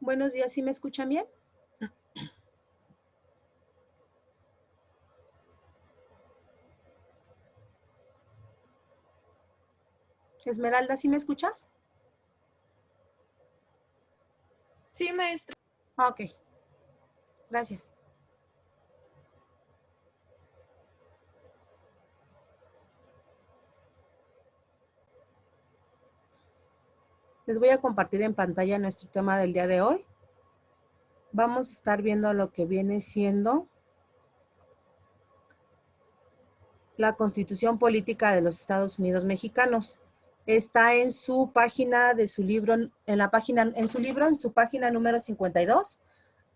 Buenos días, ¿sí me escuchan bien? Esmeralda, ¿sí me escuchas? Sí, maestra. Ah, ok, gracias. Les voy a compartir en pantalla nuestro tema del día de hoy. Vamos a estar viendo lo que viene siendo la Constitución Política de los Estados Unidos Mexicanos. Está en su página de su libro, en su página número 52.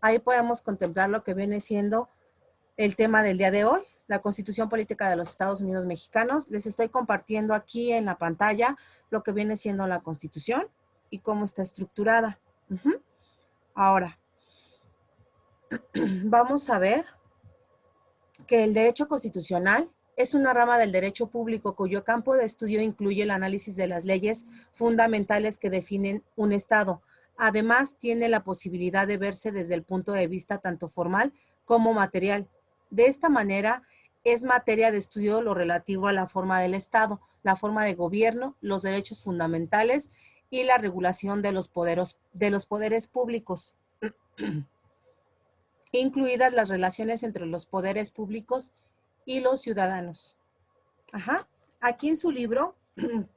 Ahí podemos contemplar lo que viene siendo el tema del día de hoy, la Constitución Política de los Estados Unidos Mexicanos. Les estoy compartiendo aquí en la pantalla lo que viene siendo la Constitución y cómo está estructurada. Ahora, vamos a ver que el derecho constitucional es una rama del derecho público cuyo campo de estudio incluye el análisis de las leyes fundamentales que definen un Estado. Además, tiene la posibilidad de verse desde el punto de vista tanto formal como material. De esta manera, es materia de estudio lo relativo a la forma del Estado, la forma de gobierno, los derechos fundamentales y la regulación de los poderes públicos, incluidas las relaciones entre los poderes públicos y los ciudadanos. Ajá. Aquí en su libro,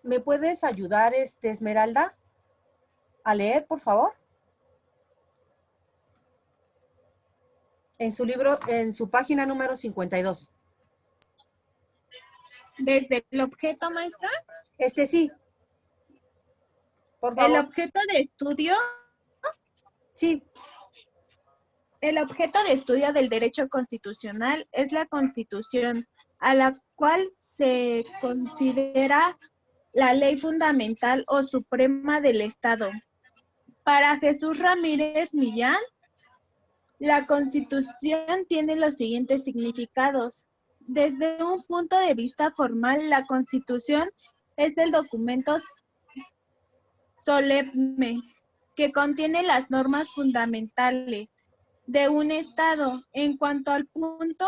¿me puedes ayudar, Esmeralda, a leer, por favor? En su libro, en su página número 52. Desde el objeto, maestra. Sí, por El favor. objeto de estudio, Sí, el objeto de estudio del derecho constitucional es la Constitución, a la cual se considera la ley fundamental o suprema del Estado. Para Jesús Ramírez Millán, la Constitución tiene los siguientes significados. Desde un punto de vista formal, la Constitución es el documento solemne que contiene las normas fundamentales de un Estado en cuanto al punto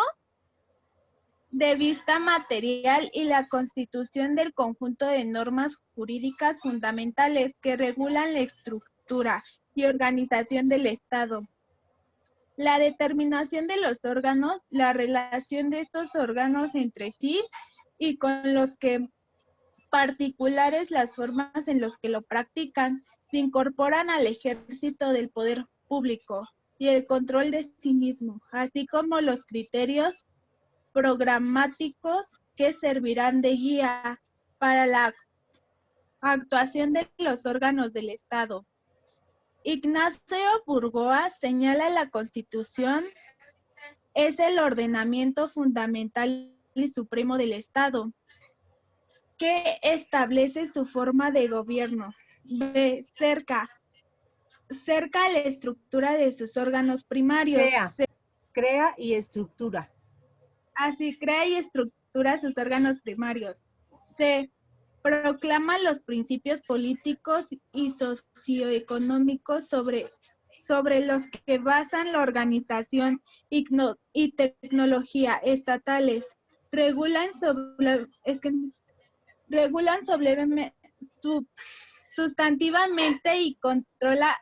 de vista material y la constitución del conjunto de normas jurídicas fundamentales que regulan la estructura y organización del Estado. La determinación de los órganos, la relación de estos órganos entre sí y con los que particulares, las formas en las que lo practican, se incorporan al ejército del poder público y el control de sí mismo, así como los criterios programáticos que servirán de guía para la actuación de los órganos del Estado. Ignacio Burgoa señala la Constitución es el ordenamiento fundamental y supremo del Estado, que establece su forma de gobierno. B. Cerca a la estructura de sus órganos primarios. crea y estructura. Así crea y estructura sus órganos primarios. C. Proclama los principios políticos y socioeconómicos sobre los que basan la organización y tecnología estatales. Regulan sustantivamente y controla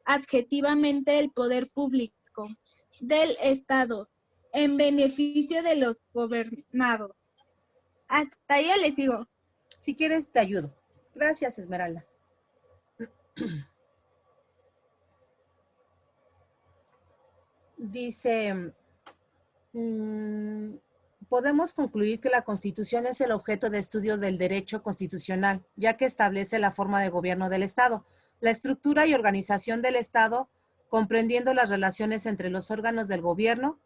adjetivamente el poder público del Estado en beneficio de los gobernados. Hasta ahí yo les digo. Si quieres, te ayudo. Gracias, Esmeralda. Dice, podemos concluir que la Constitución es el objeto de estudio del derecho constitucional, ya que establece la forma de gobierno del Estado, la estructura y organización del Estado, comprendiendo las relaciones entre los órganos del gobierno,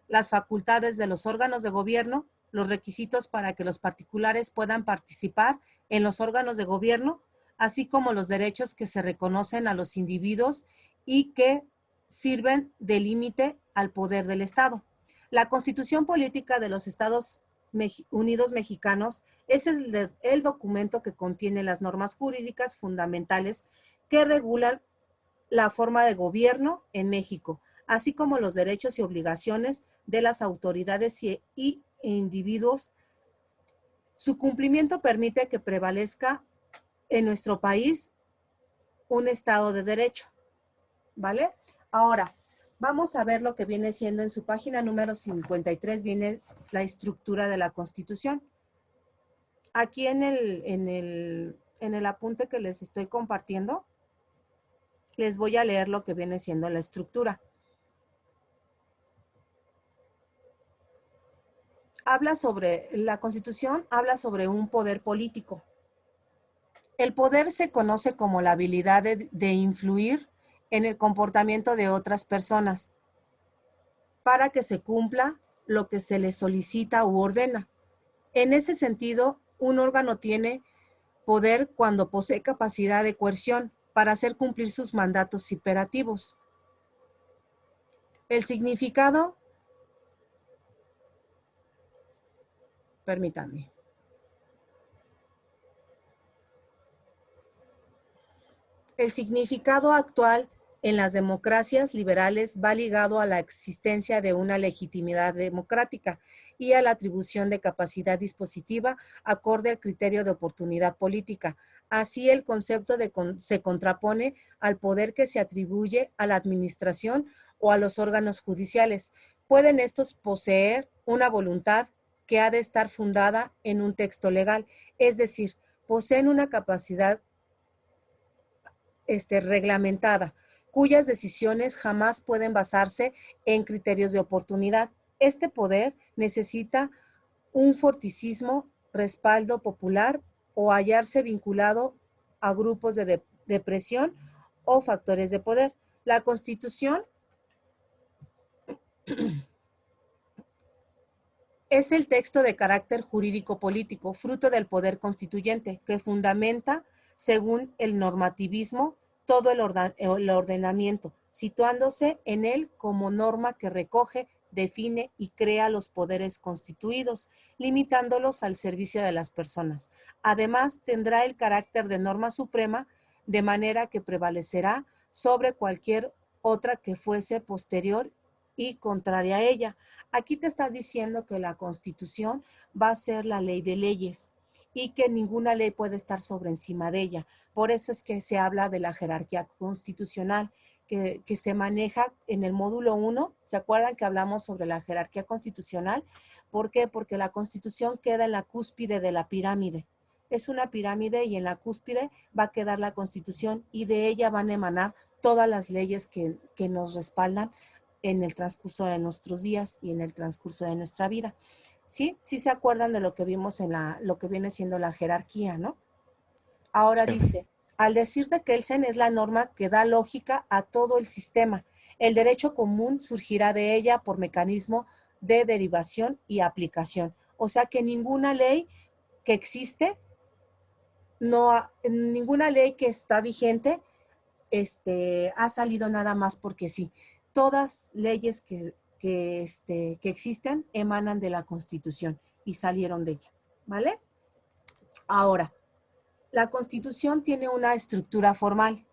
las facultades de los órganos de gobierno, los requisitos para que los particulares puedan participar en los órganos de gobierno, así como los derechos que se reconocen a los individuos y que sirven de límite al poder del Estado. La Constitución Política de los Estados Unidos Mexicanos es el documento que contiene las normas jurídicas fundamentales que regulan la forma de gobierno en México, así como los derechos y obligaciones de las autoridades y individuos. Su cumplimiento permite que prevalezca en nuestro país un Estado de Derecho, ¿vale? Ahora, vamos a ver lo que viene siendo en su página número 53, viene la estructura de la Constitución. Aquí en el apunte que les estoy compartiendo, les voy a leer lo que viene siendo la estructura. La Constitución habla sobre un poder político. El poder se conoce como la habilidad de influir en el comportamiento de otras personas para que se cumpla lo que se le solicita u ordena. En ese sentido, un órgano tiene poder cuando posee capacidad de coerción para hacer cumplir sus mandatos imperativos. El significado, permítanme. El significado actual en las democracias liberales va ligado a la existencia de una legitimidad democrática y a la atribución de capacidad dispositiva acorde al criterio de oportunidad política. Así, el concepto se contrapone al poder que se atribuye a la administración o a los órganos judiciales. Pueden estos poseer una voluntad que ha de estar fundada en un texto legal, es decir, poseen una capacidad reglamentada, cuyas decisiones jamás pueden basarse en criterios de oportunidad. Este poder necesita un fortísimo respaldo popular o hallarse vinculado a grupos de presión o factores de poder. La Constitución es el texto de carácter jurídico-político, fruto del poder constituyente, que fundamenta, según el normativismo, todo el ordenamiento, situándose en él como norma que recoge, define y crea los poderes constituidos, limitándolos al servicio de las personas. Además, tendrá el carácter de norma suprema, de manera que prevalecerá sobre cualquier otra que fuese posterior y contraria a ella. Aquí te está diciendo que la Constitución va a ser la ley de leyes y que ninguna ley puede estar sobre encima de ella. Por eso es que se habla de la jerarquía constitucional, que se maneja en el módulo 1. ¿Se acuerdan que hablamos sobre la jerarquía constitucional? ¿Por qué? Porque la Constitución queda en la cúspide de la pirámide. Es una pirámide y en la cúspide va a quedar la Constitución y de ella van a emanar todas las leyes que nos respaldan en el transcurso de nuestros días y en el transcurso de nuestra vida. ¿Sí? Sí se acuerdan de lo que vimos en lo que viene siendo la jerarquía, ¿no? Ahora dice, al decir de Kelsen es la norma que da lógica a todo el sistema. El derecho común surgirá de ella por mecanismo de derivación y aplicación. O sea que ninguna ley que existe, ninguna ley que está vigente, ha salido nada más porque sí. Todas leyes que existen emanan de la Constitución y salieron de ella, ¿vale? Ahora, la Constitución tiene una estructura formal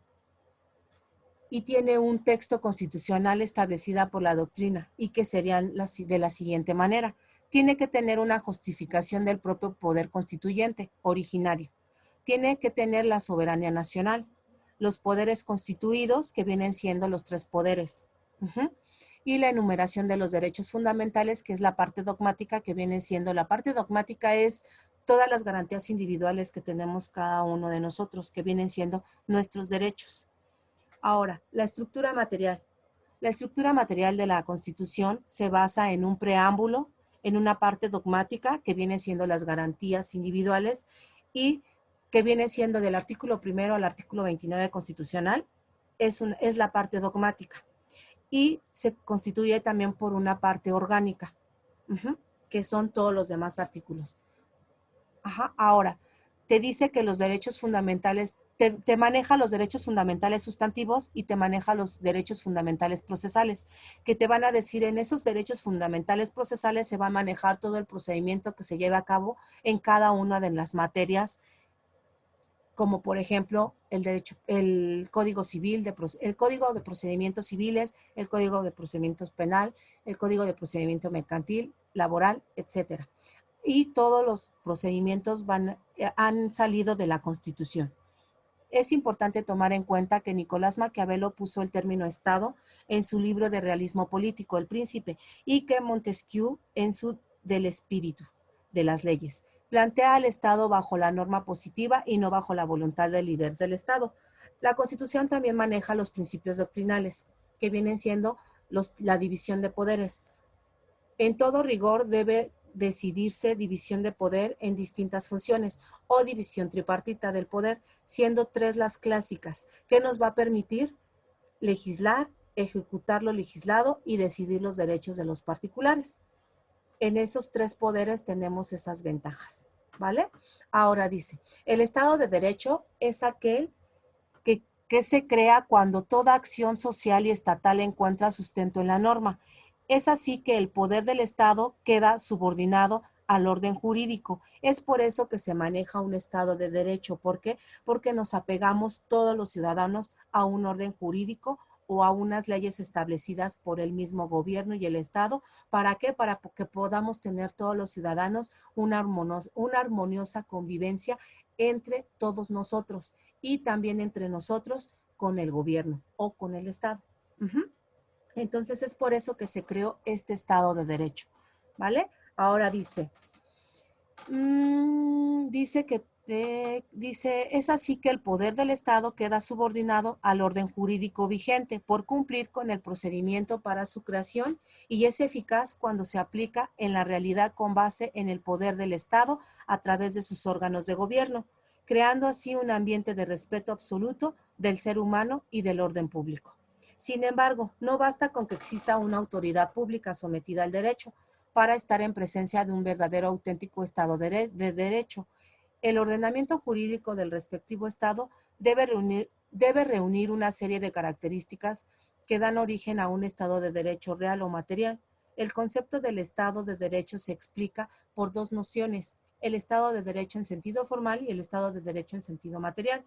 y tiene un texto constitucional establecida por la doctrina y que serían de la siguiente manera. Tiene que tener una justificación del propio poder constituyente originario. Tiene que tener la soberanía nacional, los poderes constituidos, que vienen siendo los 3 poderes, y la enumeración de los derechos fundamentales, que es la parte dogmática, que viene siendo, la parte dogmática es todas las garantías individuales que tenemos cada uno de nosotros, que vienen siendo nuestros derechos. Ahora, la estructura material. La estructura material de la Constitución se basa en un preámbulo, en una parte dogmática, que viene siendo las garantías individuales, y que viene siendo del artículo 1 al artículo 29 constitucional, es la parte dogmática. Y se constituye también por una parte orgánica, que son todos los demás artículos. Ahora, te dice que los derechos fundamentales, te maneja los derechos fundamentales sustantivos y te maneja los derechos fundamentales procesales, que te van a decir en esos derechos fundamentales procesales se va a manejar todo el procedimiento que se lleve a cabo en cada una de las materias, como por ejemplo el Código Civil, el Código de Procedimientos Civiles, el Código de Procedimientos Penal, el Código de Procedimiento Mercantil, Laboral, etcétera. Y todos los procedimientos han salido de la Constitución. Es importante tomar en cuenta que Nicolás Maquiavelo puso el término Estado en su libro de realismo político, El Príncipe, y que Montesquieu en su Del Espíritu de las Leyes. Plantea al Estado bajo la norma positiva y no bajo la voluntad del líder del Estado. La Constitución también maneja los principios doctrinales, que vienen siendo la división de poderes. En todo rigor debe decidirse división de poder en distintas funciones o división tripartita del poder, siendo 3 las clásicas, que nos va a permitir legislar, ejecutar lo legislado y decidir los derechos de los particulares. En esos 3 poderes tenemos esas ventajas, ¿vale? Ahora dice, el Estado de Derecho es aquel que se crea cuando toda acción social y estatal encuentra sustento en la norma. Es así que el poder del Estado queda subordinado al orden jurídico. Es por eso que se maneja un Estado de Derecho. ¿Por qué? Porque nos apegamos todos los ciudadanos a un orden jurídico o a unas leyes establecidas por el mismo gobierno y el Estado. ¿Para qué? Para que podamos tener todos los ciudadanos una armoniosa convivencia entre todos nosotros y también entre nosotros con el gobierno o con el Estado. Entonces es por eso que se creó este Estado de Derecho, ¿vale? Ahora dice, es así que el poder del Estado queda subordinado al orden jurídico vigente por cumplir con el procedimiento para su creación y es eficaz cuando se aplica en la realidad con base en el poder del Estado a través de sus órganos de gobierno, creando así un ambiente de respeto absoluto del ser humano y del orden público. Sin embargo, no basta con que exista una autoridad pública sometida al derecho para estar en presencia de un verdadero auténtico Estado de Derecho. El ordenamiento jurídico del respectivo Estado debe reunir una serie de características que dan origen a un Estado de Derecho real o material. El concepto del Estado de Derecho se explica por 2 nociones, el Estado de Derecho en sentido formal y el Estado de Derecho en sentido material.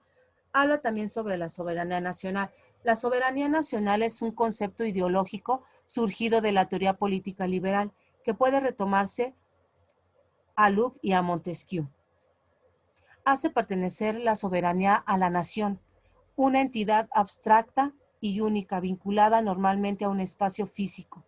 Habla también sobre la soberanía nacional. La soberanía nacional es un concepto ideológico surgido de la teoría política liberal que puede retomarse a Locke y a Montesquieu. Hace pertenecer la soberanía a la nación, una entidad abstracta y única vinculada normalmente a un espacio físico,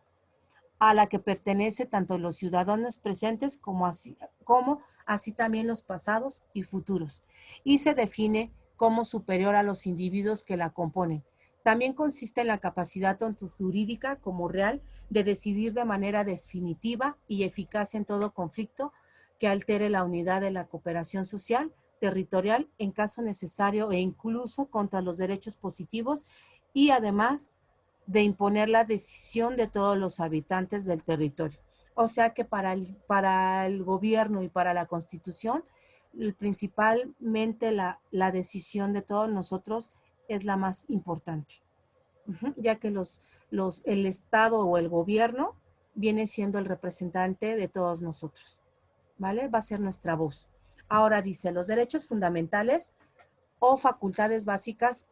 a la que pertenece tanto los ciudadanos presentes como así también los pasados y futuros, y se define como superior a los individuos que la componen. También consiste en la capacidad tanto jurídica como real de decidir de manera definitiva y eficaz en todo conflicto que altere la unidad de la cooperación social, territorial, en caso necesario e incluso contra los derechos positivos y además de imponer la decisión de todos los habitantes del territorio. O sea que para el gobierno y para la Constitución, principalmente la decisión de todos nosotros es la más importante, ya que el Estado o el gobierno viene siendo el representante de todos nosotros, ¿vale? Va a ser nuestra voz. Ahora dice, los derechos fundamentales o facultades básicas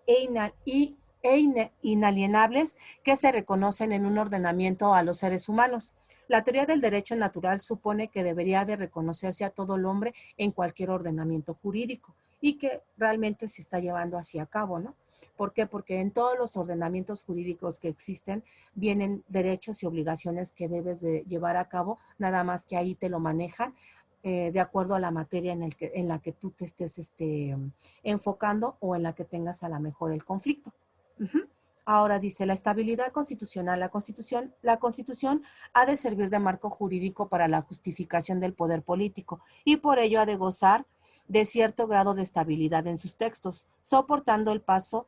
inalienables que se reconocen en un ordenamiento a los seres humanos. La teoría del derecho natural supone que debería de reconocerse a todo el hombre en cualquier ordenamiento jurídico y que realmente se está llevando así a cabo, ¿no? ¿Por qué? Porque en todos los ordenamientos jurídicos que existen vienen derechos y obligaciones que debes de llevar a cabo, nada más que ahí te lo manejan de acuerdo a la materia en la que tú te estés enfocando o en la que tengas a la mejor el conflicto. Ahora dice, la estabilidad constitucional. La Constitución ha de servir de marco jurídico para la justificación del poder político y por ello ha de gozar de cierto grado de estabilidad en sus textos, soportando el paso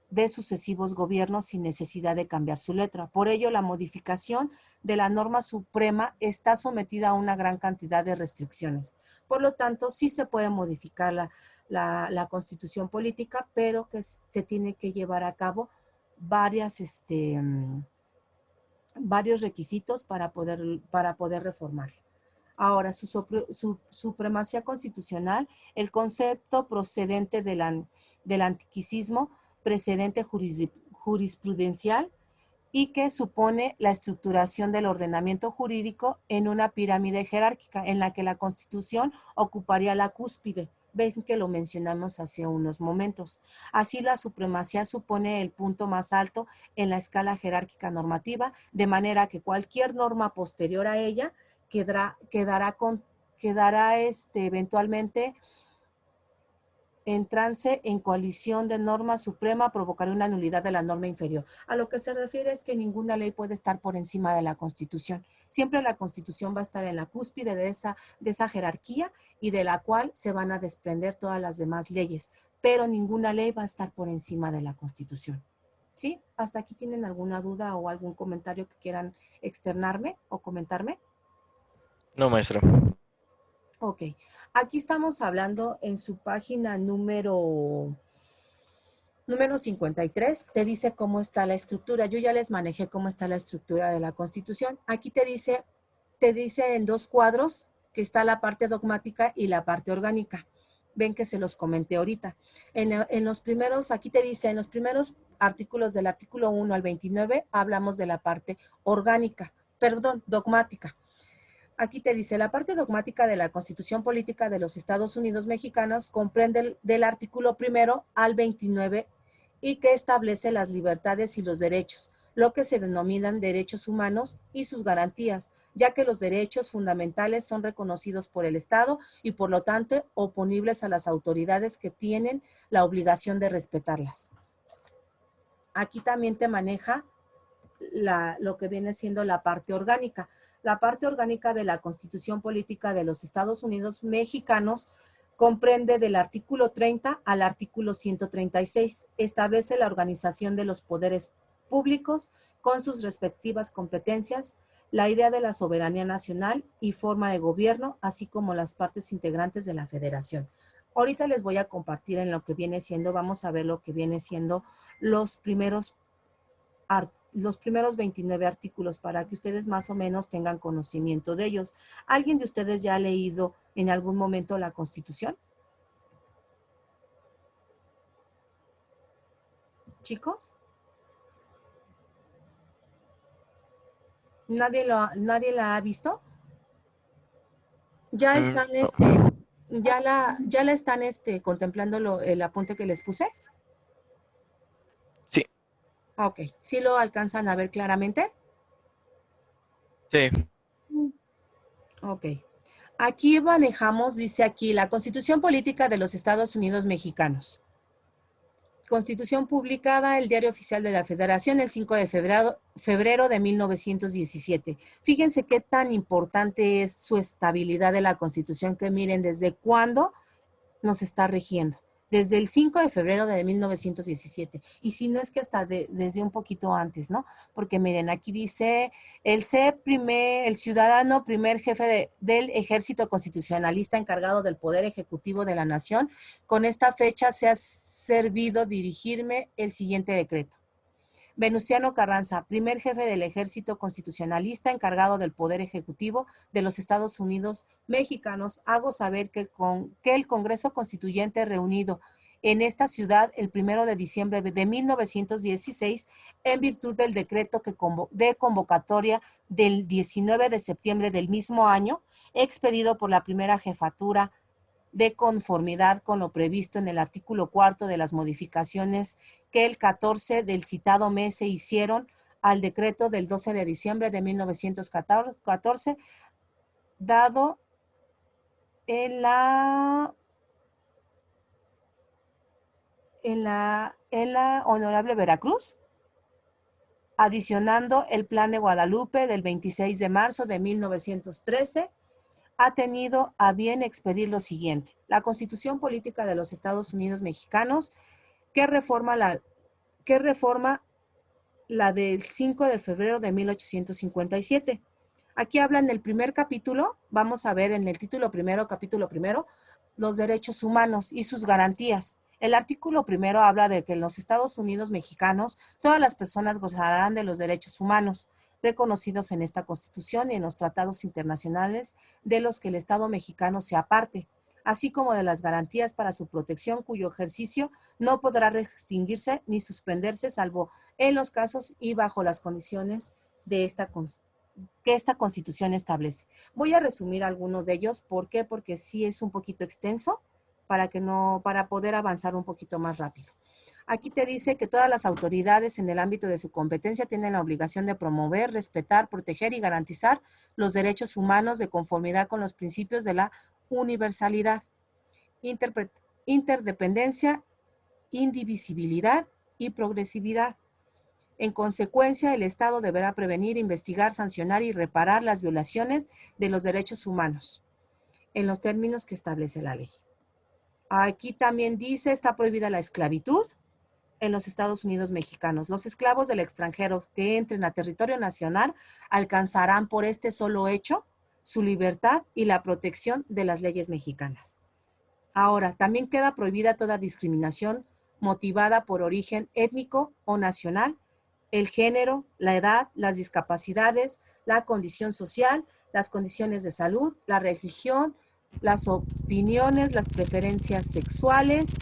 de sucesivos gobiernos sin necesidad de cambiar su letra. Por ello, la modificación de la norma suprema está sometida a una gran cantidad de restricciones. Por lo tanto, sí se puede modificar la constitución política, pero que se tiene que llevar a cabo varios requisitos para poder reformarla. Ahora, su supremacía constitucional, el concepto procedente del antiquicismo, precedente jurisprudencial, y que supone la estructuración del ordenamiento jurídico en una pirámide jerárquica en la que la Constitución ocuparía la cúspide. Ven que lo mencionamos hace unos momentos. Así, la supremacía supone el punto más alto en la escala jerárquica normativa, de manera que cualquier norma posterior a ella quedará eventualmente en trance en coalición de norma suprema, provocará una nulidad de la norma inferior. A lo que se refiere es que ninguna ley puede estar por encima de la Constitución. Siempre la Constitución va a estar en la cúspide de esa jerarquía y de la cual se van a desprender todas las demás leyes, pero ninguna ley va a estar por encima de la Constitución. ¿Sí? ¿Hasta aquí tienen alguna duda o algún comentario que quieran externarme o comentarme? No, maestra. Ok, aquí estamos hablando en su página número 53, te dice cómo está la estructura. Yo ya les manejé cómo está la estructura de la Constitución. Aquí te dice en 2 cuadros que está la parte dogmática y la parte orgánica. Ven que se los comenté ahorita. En los primeros, aquí te dice, en los primeros artículos del artículo 1 al 29, hablamos de la parte dogmática. Aquí te dice, la parte dogmática de la Constitución Política de los Estados Unidos Mexicanos comprende del artículo 1 al 29 y que establece las libertades y los derechos, lo que se denominan derechos humanos y sus garantías, ya que los derechos fundamentales son reconocidos por el Estado y por lo tanto oponibles a las autoridades que tienen la obligación de respetarlas. Aquí también te maneja lo que viene siendo la parte orgánica. La parte orgánica de la Constitución Política de los Estados Unidos Mexicanos comprende del artículo 30 al artículo 136. Establece la organización de los poderes públicos con sus respectivas competencias, la idea de la soberanía nacional y forma de gobierno, así como las partes integrantes de la federación. Ahorita les voy a compartir en lo que viene siendo, vamos a ver lo que viene siendo los primeros 29 artículos para que ustedes más o menos tengan conocimiento de ellos. ¿Alguien de ustedes ya ha leído en algún momento la Constitución? ¿Chicos? ¿Nadie la ha visto? ¿Ya están, No. ya la están contemplando el apunte que les puse? Sí, Ok, ¿sí lo alcanzan a ver claramente? sí. Ok. Aquí manejamos, dice aquí, la Constitución Política de los Estados Unidos Mexicanos. Constitución publicada el Diario Oficial de la Federación el 5 de febrero de 1917. Fíjense qué tan importante es su estabilidad de la Constitución, que miren desde cuándo nos está rigiendo. Desde el 5 de febrero de 1917. Y si no es que hasta desde un poquito antes, ¿no? Porque miren, aquí dice, el ciudadano primer jefe del Ejército Constitucionalista encargado del Poder Ejecutivo de la Nación, con esta fecha se ha servido dirigirme el siguiente decreto. Venustiano Carranza, primer jefe del Ejército Constitucionalista encargado del Poder Ejecutivo de los Estados Unidos Mexicanos, hago saber que el Congreso Constituyente reunido en esta ciudad el 1 de diciembre de 1916, en virtud del decreto de convocatoria del 19 de septiembre del mismo año, expedido por la primera jefatura de conformidad con lo previsto en el artículo 4 de las modificaciones que el 14 del citado mes se hicieron al decreto del 12 de diciembre de 1914, dado en la Honorable Veracruz, adicionando el Plan de Guadalupe del 26 de marzo de 1913, ha tenido a bien expedir lo siguiente. La Constitución Política de los Estados Unidos Mexicanos, que reforma la del 5 de febrero de 1857. Aquí hablan del primer capítulo, vamos a ver en el título primero, capítulo primero, los derechos humanos y sus garantías. El artículo primero habla de que en los Estados Unidos mexicanos todas las personas gozarán de los derechos humanos. reconocidos en esta Constitución y en los tratados internacionales de los que el Estado mexicano sea parte, así como de las garantías para su protección, cuyo ejercicio no podrá restringirse ni suspenderse, salvo en los casos y bajo las condiciones de que esta Constitución establece. Voy a resumir algunos de ellos. ¿Por qué? Porque sí es un poquito extenso para poder avanzar un poquito más rápido. Aquí te dice que todas las autoridades en el ámbito de su competencia tienen la obligación de promover, respetar, proteger y garantizar los derechos humanos de conformidad con los principios de la universalidad, interdependencia, indivisibilidad y progresividad. En consecuencia, el Estado deberá prevenir, investigar, sancionar y reparar las violaciones de los derechos humanos en los términos que establece la ley. Aquí también dice, está prohibida la esclavitud en los Estados Unidos mexicanos. Los esclavos del extranjero que entren a territorio nacional alcanzarán por este solo hecho su libertad y la protección de las leyes mexicanas. Ahora, también queda prohibida toda discriminación motivada por origen étnico o nacional, el género, la edad, las discapacidades, la condición social, las condiciones de salud, la religión, las opiniones, las preferencias sexuales,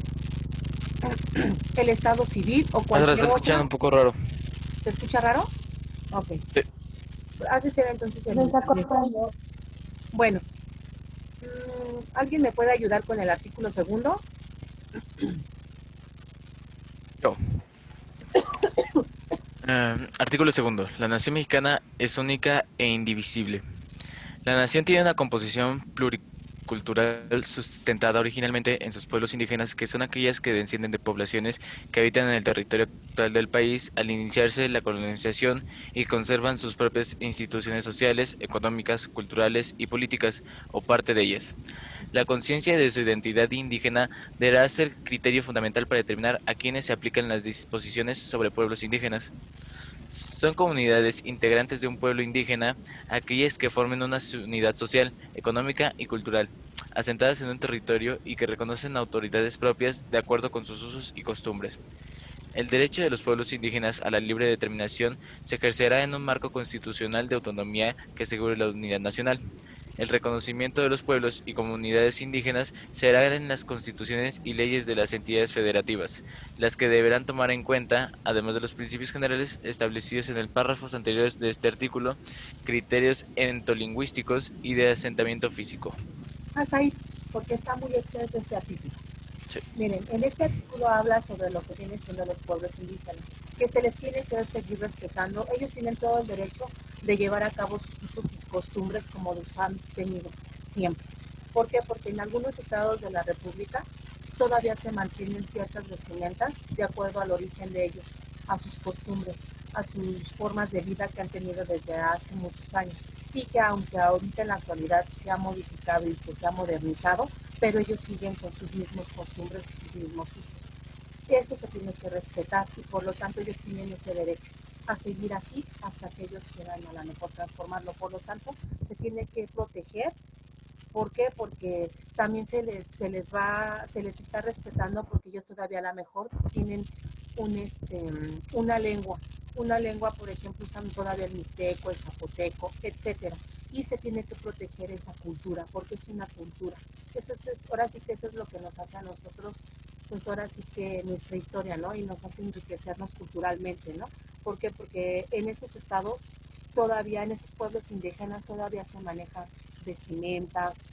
el estado civil o Maestra, cualquier está escuchando otra. un poco raro. ¿Se escucha raro? Ok. Sí. Ha de ser entonces el... Bueno, ¿alguien me puede ayudar con el artículo segundo? Yo. Artículo segundo. La nación mexicana es única e indivisible. La nación tiene una composición pluricultural sustentada originalmente en sus pueblos indígenas, que son aquellas que descienden de poblaciones que habitan en el territorio actual del país al iniciarse la colonización y conservan sus propias instituciones sociales, económicas, culturales y políticas, o parte de ellas. La conciencia de su identidad indígena deberá ser criterio fundamental para determinar a quiénes se aplican las disposiciones sobre pueblos indígenas. Son comunidades integrantes de un pueblo indígena aquellas que formen una unidad social, económica y cultural, asentadas en un territorio y que reconocen autoridades propias de acuerdo con sus usos y costumbres. El derecho de los pueblos indígenas a la libre determinación se ejercerá en un marco constitucional de autonomía que asegure la unidad nacional. El reconocimiento de los pueblos y comunidades indígenas será en las constituciones y leyes de las entidades federativas, las que deberán tomar en cuenta, además de los principios generales establecidos en el párrafos anteriores de este artículo, criterios entolingüísticos y de asentamiento físico. Hasta ahí, porque está muy extenso este artículo. Sí. Miren, en este artículo habla sobre lo que vienen siendo los pueblos indígenas, que se les tiene que seguir respetando. Ellos tienen todo el derecho de llevar a cabo sus usos y costumbres como los han tenido siempre. ¿Por qué? Porque en algunos estados de la República todavía se mantienen ciertas vestimentas de acuerdo al origen de ellos, a sus costumbres, a sus formas de vida que han tenido desde hace muchos años y que aunque ahorita en la actualidad se ha modificado y que se ha modernizado, pero ellos siguen con sus mismos costumbres y sus mismos usos. Eso se tiene que respetar y por lo tanto ellos tienen ese derecho a seguir así hasta que ellos quieran a lo mejor transformarlo. Por lo tanto, se tiene que proteger. ¿Por qué? Porque también se les está respetando porque ellos todavía a lo mejor tienen una lengua, por ejemplo, usan todavía el mixteco, el zapoteco, etcétera. Y se tiene que proteger esa cultura porque es una cultura. Ahora sí que eso es lo que nos hace a nosotros, pues ahora sí que nuestra historia, ¿no? Y nos hace enriquecernos culturalmente, ¿no? ¿Por qué? Porque en esos estados todavía, en esos pueblos indígenas todavía se manejan vestimentas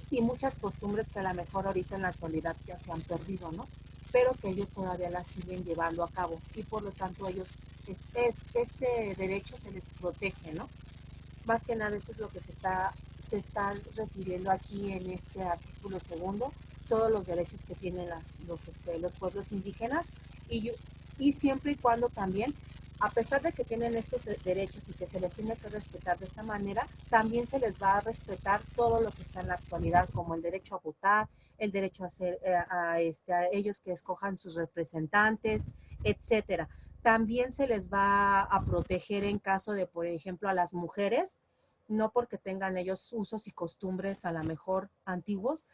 y muchas costumbres que a lo mejor ahorita en la actualidad ya se han perdido, ¿no? Pero que ellos todavía las siguen llevando a cabo y por lo tanto ellos, este derecho se les protege, ¿no? Más que nada eso es lo que se está refiriendo aquí en este artículo segundo, todos los derechos que tienen los pueblos indígenas y siempre y cuando también, a pesar de que tienen estos derechos y que se les tiene que respetar de esta manera, también se les va a respetar todo lo que está en la actualidad, como el derecho a votar, el derecho a ellos que escojan sus representantes, etcétera. También se les va a proteger en caso de, por ejemplo, a las mujeres, no porque tengan ellos usos y costumbres a lo mejor antiguos,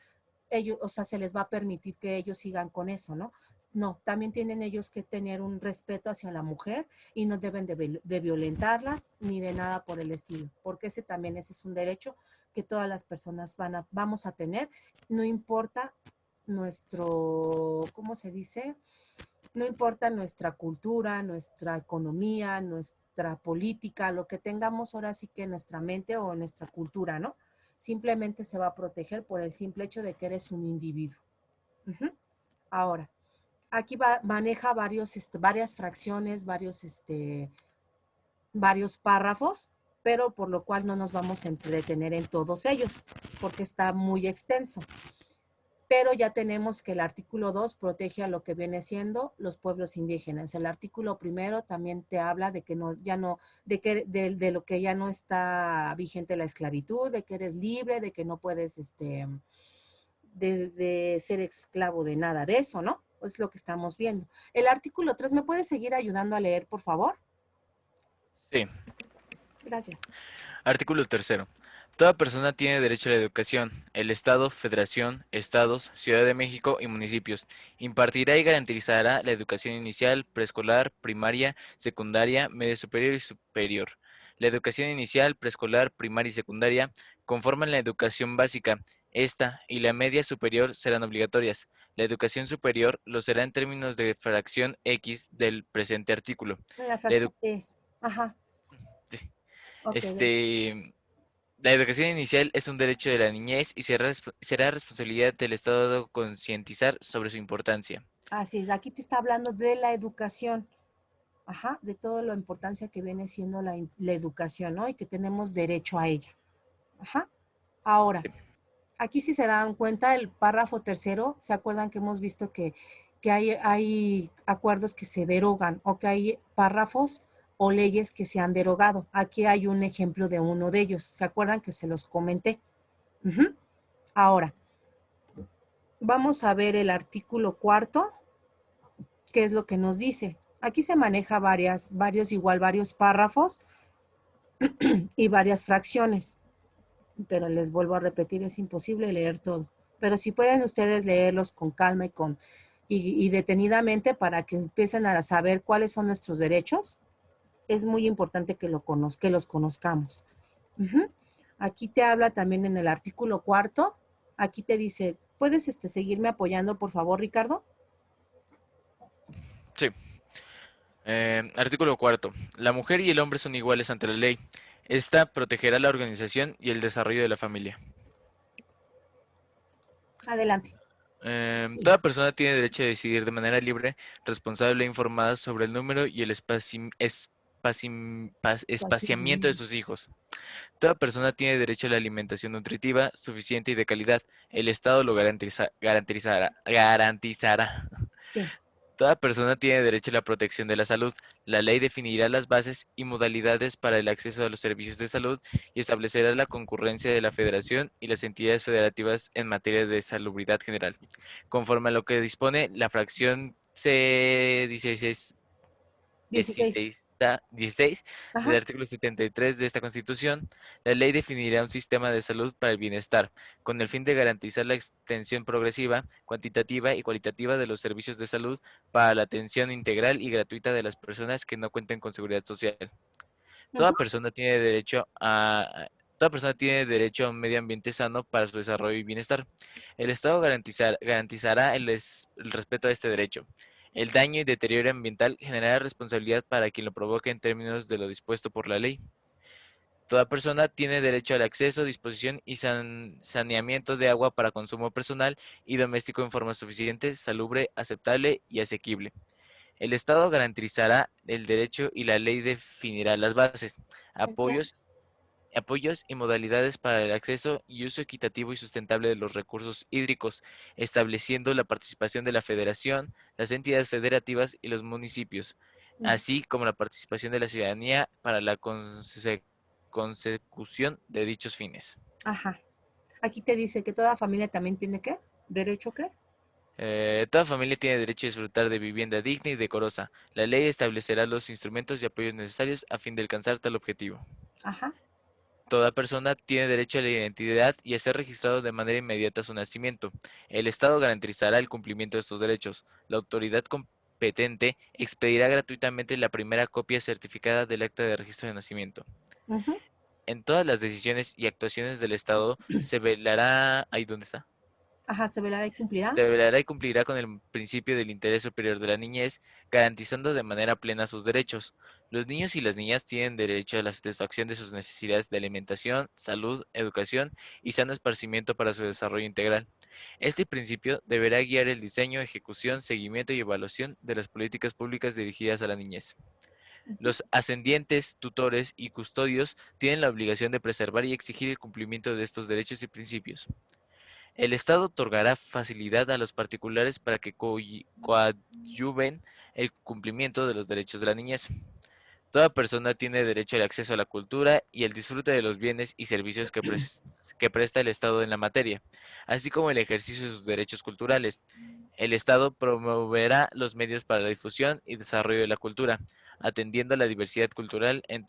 ellos, o sea, se les va a permitir que ellos sigan con eso, ¿no? No, también tienen ellos que tener un respeto hacia la mujer y no deben de violentarlas ni de nada por el estilo, porque ese es un derecho que todas las personas vamos a tener, no importa nuestro, ¿cómo se dice? No importa nuestra cultura, nuestra economía, nuestra política, lo que tengamos ahora sí que en nuestra mente o en nuestra cultura, ¿no? Simplemente se va a proteger por el simple hecho de que eres un individuo. Uh-huh. Ahora, aquí maneja varias fracciones, varios párrafos, pero por lo cual no nos vamos a entretener en todos ellos, porque está muy extenso. Pero ya tenemos que el artículo 2 protege a lo que viene siendo los pueblos indígenas. El artículo 1 también te habla de que de lo que ya no está vigente la esclavitud, de que eres libre, de que no puedes de ser esclavo de nada de eso, ¿no? Es lo que estamos viendo. El artículo 3, ¿me puedes seguir ayudando a leer, por favor? Sí. Gracias. Artículo 3. Toda persona tiene derecho a la educación. El Estado, Federación, Estados, Ciudad de México y municipios impartirá y garantizará la educación inicial, preescolar, primaria, secundaria, media superior y superior. La educación inicial, preescolar, primaria y secundaria conforman la educación básica. Esta y la media superior serán obligatorias. La educación superior lo será en términos de fracción X del presente artículo. La La fracción es. Ajá. sí. Ok. La educación inicial es un derecho de la niñez y será responsabilidad del Estado concientizar sobre su importancia. Así es. Aquí te está hablando de la educación. Ajá, de toda la importancia que viene siendo la educación, ¿no? Y que tenemos derecho a ella. Ajá. Ahora, aquí si se dan cuenta, el párrafo 3, ¿se acuerdan que hemos visto que hay acuerdos que se derogan o que hay párrafos o leyes que se han derogado? Aquí hay un ejemplo de uno de ellos. ¿Se acuerdan que se los comenté? Ujú. Ahora, vamos a ver el artículo 4, qué es lo que nos dice. Aquí se maneja varios párrafos y varias fracciones, pero les vuelvo a repetir, es imposible leer todo. Pero si pueden ustedes leerlos con calma y detenidamente para que empiecen a saber cuáles son nuestros derechos, es muy importante que los conozcamos. Uh-huh. Aquí te habla también en el artículo 4, aquí te dice, ¿puedes seguirme apoyando, por favor, Ricardo? Sí. Artículo 4. La mujer y el hombre son iguales ante la ley. Esta protegerá la organización y el desarrollo de la familia. Adelante. Toda persona tiene derecho a decidir de manera libre, responsable e informada sobre el número y el espaciamiento de sus hijos. Toda persona tiene derecho a la alimentación nutritiva, suficiente y de calidad. El Estado lo garantizará. Sí. Toda persona tiene derecho a la protección de la salud. La ley definirá las bases y modalidades para el acceso a los servicios de salud y establecerá la concurrencia de la Federación y las entidades federativas en materia de salubridad general. Conforme a lo que dispone la fracción C16 16. 16 del Ajá. artículo 73 de esta Constitución, la ley definirá un sistema de salud para el bienestar, con el fin de garantizar la extensión progresiva, cuantitativa y cualitativa de los servicios de salud para la atención integral y gratuita de las personas que no cuenten con seguridad social. Toda Ajá. persona tiene derecho a Toda persona tiene derecho a un medio ambiente sano para su desarrollo y bienestar. El Estado garantizará el respeto a este derecho. El daño y deterioro ambiental generará responsabilidad para quien lo provoque en términos de lo dispuesto por la ley. Toda persona tiene derecho al acceso, disposición y saneamiento de agua para consumo personal y doméstico en forma suficiente, salubre, aceptable y asequible. El Estado garantizará el derecho y la ley definirá las bases, apoyos y modalidades para el acceso y uso equitativo y sustentable de los recursos hídricos, estableciendo la participación de la Federación, las entidades federativas y los municipios, así como la participación de la ciudadanía para la consecución de dichos fines. Ajá. Aquí te dice que toda familia también tiene ¿qué? ¿Derecho qué? Toda familia tiene derecho a disfrutar de vivienda digna y decorosa. La ley establecerá los instrumentos y apoyos necesarios a fin de alcanzar tal objetivo. Ajá. Toda persona tiene derecho a la identidad y a ser registrado de manera inmediata a su nacimiento. El Estado garantizará el cumplimiento de estos derechos. La autoridad competente expedirá gratuitamente la primera copia certificada del acta de registro de nacimiento. Ujú. En todas las decisiones y actuaciones del Estado se velará... ¿Ahí dónde está? Ajá, se velará y cumplirá. Se velará y cumplirá con el principio del interés superior de la niñez, garantizando de manera plena sus derechos. Los niños y las niñas tienen derecho a la satisfacción de sus necesidades de alimentación, salud, educación y sano esparcimiento para su desarrollo integral. Este principio deberá guiar el diseño, ejecución, seguimiento y evaluación de las políticas públicas dirigidas a la niñez. Los ascendientes, tutores y custodios tienen la obligación de preservar y exigir el cumplimiento de estos derechos y principios. El Estado otorgará facilidad a los particulares para que coadyuven el cumplimiento de los derechos de la niñez. Toda persona tiene derecho al acceso a la cultura y el disfrute de los bienes y servicios que presta el Estado en la materia, así como el ejercicio de sus derechos culturales. El Estado promoverá los medios para la difusión y desarrollo de la cultura, atendiendo a la diversidad cultural en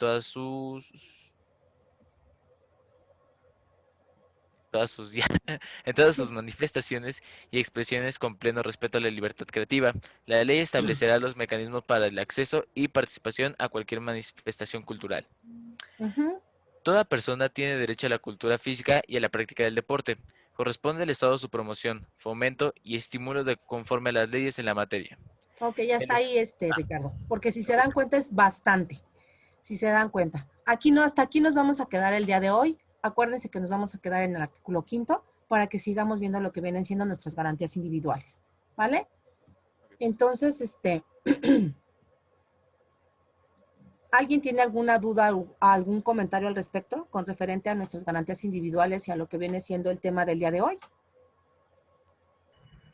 en todas sus manifestaciones y expresiones con pleno respeto a la libertad creativa. La ley establecerá los mecanismos para el acceso y participación a cualquier manifestación cultural. Ujú. Toda persona tiene derecho a la cultura física y a la práctica del deporte. Corresponde al Estado su promoción, fomento y estímulo conforme a las leyes en la materia. Ok, ya El está es- ahí, Ricardo. Porque si se dan cuenta es bastante. Si se dan cuenta. Aquí no, hasta aquí nos vamos a quedar el día de hoy. Acuérdense que nos vamos a quedar en el artículo quinto para que sigamos viendo lo que vienen siendo nuestras garantías individuales. ¿Vale? Entonces, ¿alguien tiene alguna duda o algún comentario al respecto con referente a nuestras garantías individuales y a lo que viene siendo el tema del día de hoy?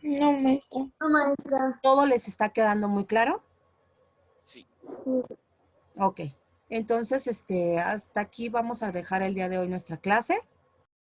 No, maestra. No, maestra. ¿Todo les está quedando muy claro? Sí. Ok. Entonces, hasta aquí vamos a dejar el día de hoy nuestra clase.